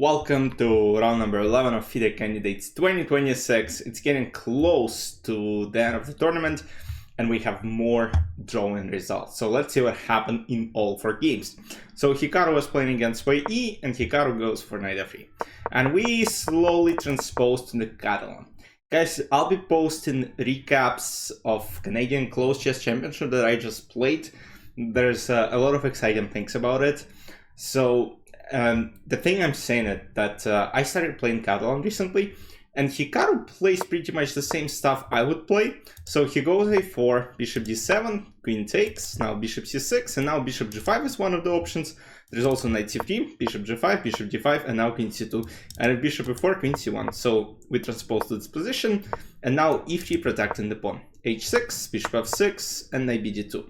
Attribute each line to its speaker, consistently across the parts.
Speaker 1: Welcome to round number 11 of FIDE Candidates 2026. It's getting close to the end of the tournament and we have more drawing results. So let's see what happened in all 4 games. So Hikaru was playing against Wei E and Hikaru goes for knight f3. And we slowly transpose to the Catalan. Guys, I'll be posting recaps of Canadian Close Chess Championship that I just played. There's a lot of exciting things about it. So the thing I'm saying is that I started playing Catalan recently, and Hikaru plays pretty much the same stuff I would play. So he goes a4, bishop d7, queen takes, now bishop c6, and now bishop g5 is one of the options. There's also knight c3, bishop d5, and now queen c2, and if bishop e4, queen c1. So we transpose to this position, and now e3 protecting the pawn. h6, bishop f6, and knight bd2.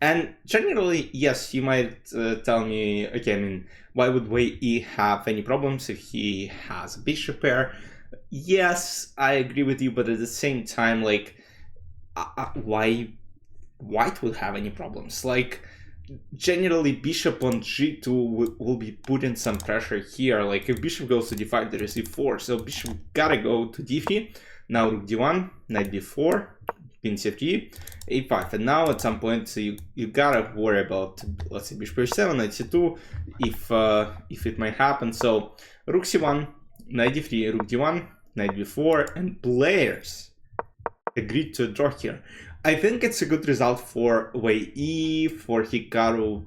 Speaker 1: And generally, yes, you might tell me, okay, I mean, why would Wei E have any problems if he has a bishop pair? Yes, I agree with you, but at the same time, like, why White would have any problems? Like, generally, bishop on g2 will be putting some pressure here. Like, if bishop goes to d5, there is e4, so bishop gotta go to d3. Now rook d1, knight d4, queen c3, a5, and now at some point so you gotta worry about, let's say, bishop h7, knight c2, if it might happen. So rook c1, knight d3, rook d1, knight b4, and players agreed to a draw here. I think it's a good result for Wei E, for Hikaru.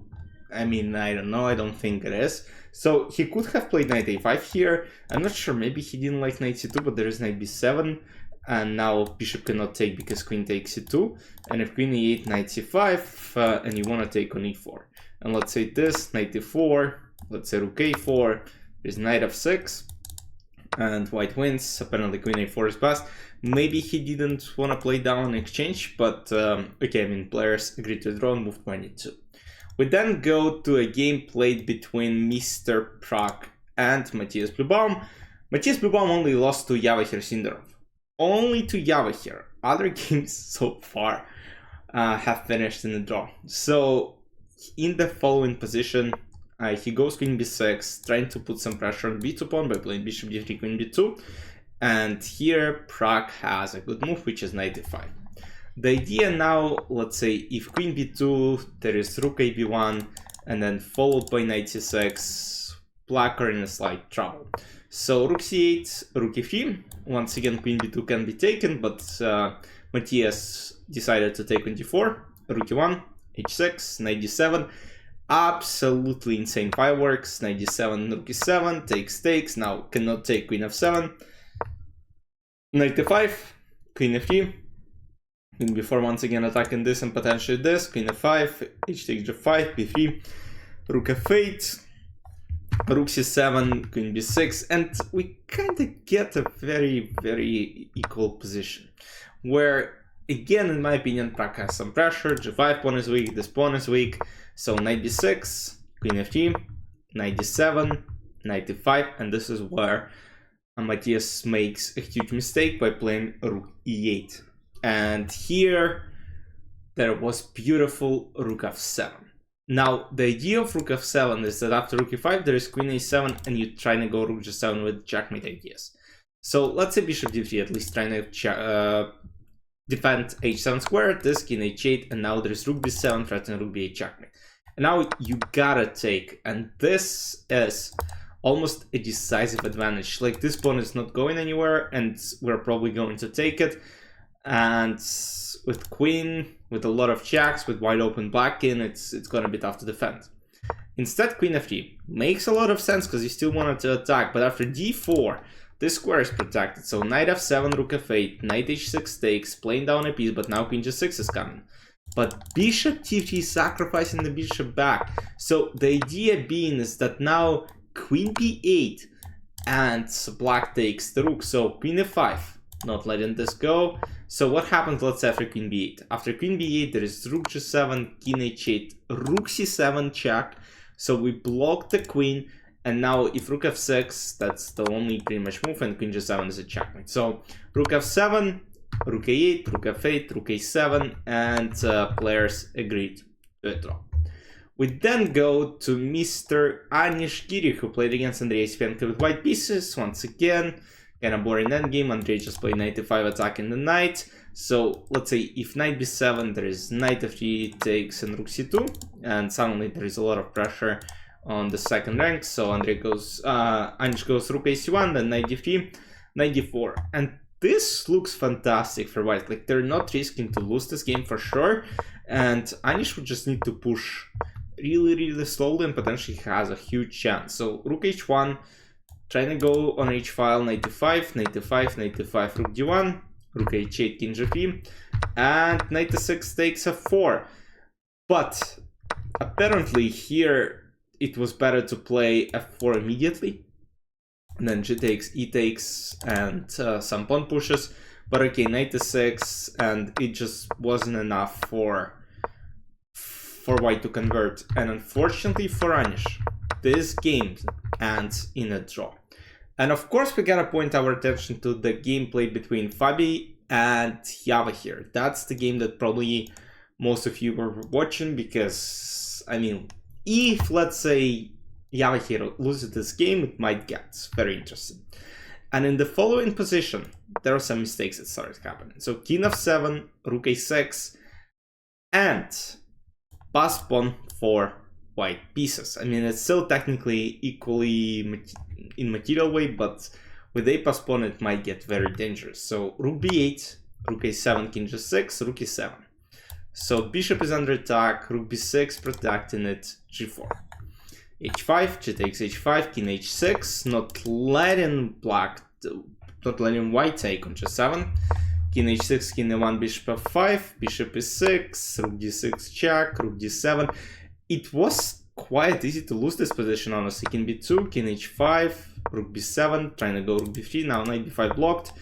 Speaker 1: I mean, I don't know, I don't think it is. So he could have played knight a5 here. I'm not sure, maybe he didn't like knight c2, but there is knight b7. And now bishop cannot take because queen takes c2. And if queen e8, knight c5, and you want to take on e4. And let's say this, knight d4, let's say rook a4, there's knight f6, and white wins. Apparently queen a4 is passed. Maybe he didn't want to play down in exchange, but okay, I mean, players agreed to draw and move 22. We then go to a game played between Mr. Prague and Matthias Bluebaum. Matthias Bluebaum only lost to Javokhir Sindarov. Only to Javokhir. Other games so far have finished in the draw. So in the following position, he goes queen b6, trying to put some pressure on b2 pawn by playing bishop d3, queen b2. And here Prague has a good move, which is knight d5. The idea now, let's say, if queen b2, there is rook a b1, and then followed by knight c6, black are in a slight trouble. So rook c8, rook e3. Once again, queen b2 can be taken, but Matthias decided to take on d4, rook e1, h6, knight d7. Absolutely insane fireworks. Knight d7, rook e7, takes, now cannot take queen f7. Knight d5, queen f3. Queen b4 once again attacking this and potentially this. Queen f5, h takes g5, b3, rook f8. Rook c7, queen b6, and we kind of get a very, very equal position. Where, again, in my opinion, Prague has some pressure. G5 pawn is weak, this pawn is weak. So knight b6, queen f3, knight d7, knight d5, and this is where Matthias makes a huge mistake by playing rook e8. And here, there was beautiful rook f7. Now, the idea of rook f7 is that after rook e5, there is queen a7, and you try to go rook g7 with checkmate ideas. So let's say bishop d3, at least trying to defend h7 squared, this king h8, and now there's rook b7 threatening rook b8 checkmate. And now you gotta take, and this is almost a decisive advantage. Like, this pawn is not going anywhere, and we're probably going to take it. And with queen, with a lot of checks, with wide open black king, it's gonna be tough to defend. Instead, queen f3 makes a lot of sense because you still wanted to attack, but after d4, this square is protected. So knight f7, rook f8, knight h6 takes, playing down a piece, but now queen g6 is coming. But bishop t3 sacrificing the bishop back. So the idea being is that now queen b8 and black takes the rook. So queen f5. Not letting this go. So what happens, let's say, after queen b8? After queen b8, there is rook g7, king h8, rook c7 check. So we block the queen, and now if rook f6, that's the only pretty much move, and queen g7 is a checkmate. So rook f7, rook a8, rook f8, rook a7, and players agreed to a draw. We then go to Mr. Anish Giri, who played against Andrei Svenka with white pieces. Once again, kind of boring endgame. Andrei just played knight e5 attacking the knight. So let's say if knight b7, there is knight f3 takes and rook c2, and suddenly there is a lot of pressure on the second rank. So Andrei goes, Anish goes rook ac1, then knight d3, knight d4, and this looks fantastic for white. Like, they're not risking to lose this game for sure, and Anish would just need to push really slowly and potentially has a huge chance. So rook h1, trying to go on h file, knight d5, knight d5, knight d5, rook d1, rook h8, king g3, and knight d6 takes f4. But apparently here it was better to play f4 immediately, and then g takes, e takes, and some pawn pushes. But okay, knight d6, and it just wasn't enough for white to convert. And unfortunately for Anish, this game ends in a draw. And of course we gotta point our attention to the gameplay between FIDE and Javokhir. That's the game that probably most of you were watching, because, I mean, if, let's say, Javokhir loses this game, it might get very interesting. And in the following position, there are some mistakes that started happening. So king f7, rook a6, and pass pawn for white pieces. I mean, it's still technically equally in material way, but with a pass pawn it might get very dangerous. So rook b8, rook a7, king g6, rook e7. So bishop is under attack, rook b6 protecting it, g4. h5, g takes h5, king h6, not letting white take on g7, king h6, king e1, bishop f5, bishop e6, rook d6 check, rook d7. It was quite easy to lose this position, honestly. King b2, king h5, rook b7, trying to go rook b3, now knight b5 blocked,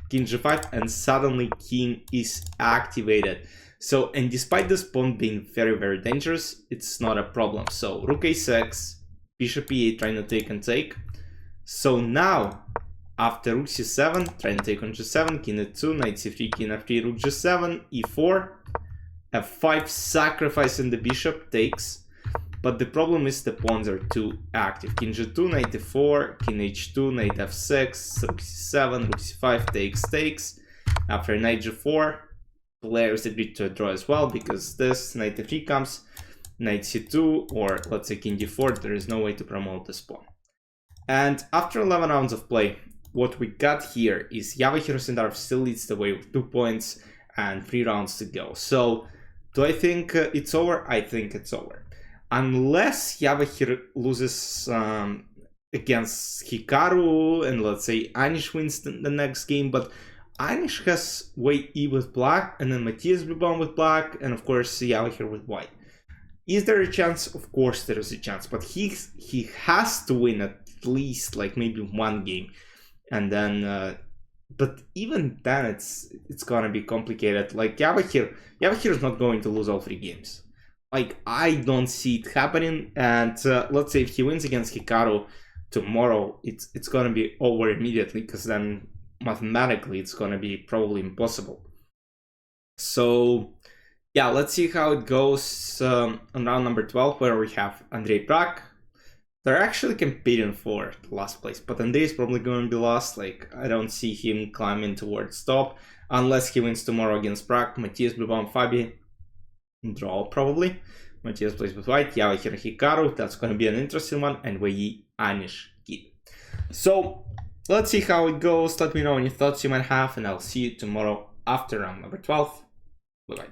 Speaker 1: king g5, and suddenly king is activated. So, and despite this pawn being very dangerous, it's not a problem. So rook a6, bishop e8, trying to take and take. So now, after rook c7, trying to take on g7, king e2, knight c3, king f3, rook g7, e4, f5, sacrificing the bishop, takes. But the problem is the pawns are too active. King g2, knight e4, king h2, knight f6, rook c7, rook c5, takes. After knight g4, players agreed to a draw as well, because this knight e3 comes, knight c2, or let's say king d4, there is no way to promote this pawn. And after 11 rounds of play, what we got here is Javokhir Sindarov still leads the way with 2 points and 3 rounds to go. So, do I think it's over? I think it's over. Unless Javokhir loses against Hikaru, and let's say Anish wins the next game, but Anish has white e with black, and then Matthias Blubon with black, and of course Javokhir with white. Is there a chance? Of course there is a chance, but he has to win at least like maybe 1 game, and then but even then it's gonna be complicated. Like Javokhir is not going to lose all 3 games. Like, I don't see it happening, and let's say if he wins against Hikaru tomorrow, it's gonna be over immediately, because then mathematically it's gonna be probably impossible. So yeah, let's see how it goes on round number 12, where we have Andrei Prak. They're actually competing for the last place, but Andrei is probably going to be last. Like, I don't see him climbing towards top unless he wins tomorrow against Prak. Matthias Blubon, FIDE, draw probably. Matthias plays with white, Javokhir Hikaru, that's going to be an interesting one, and Wei Anish Giri. So let's see how it goes. Let me know any thoughts you might have, and I'll see you tomorrow after round number 12. Bye bye.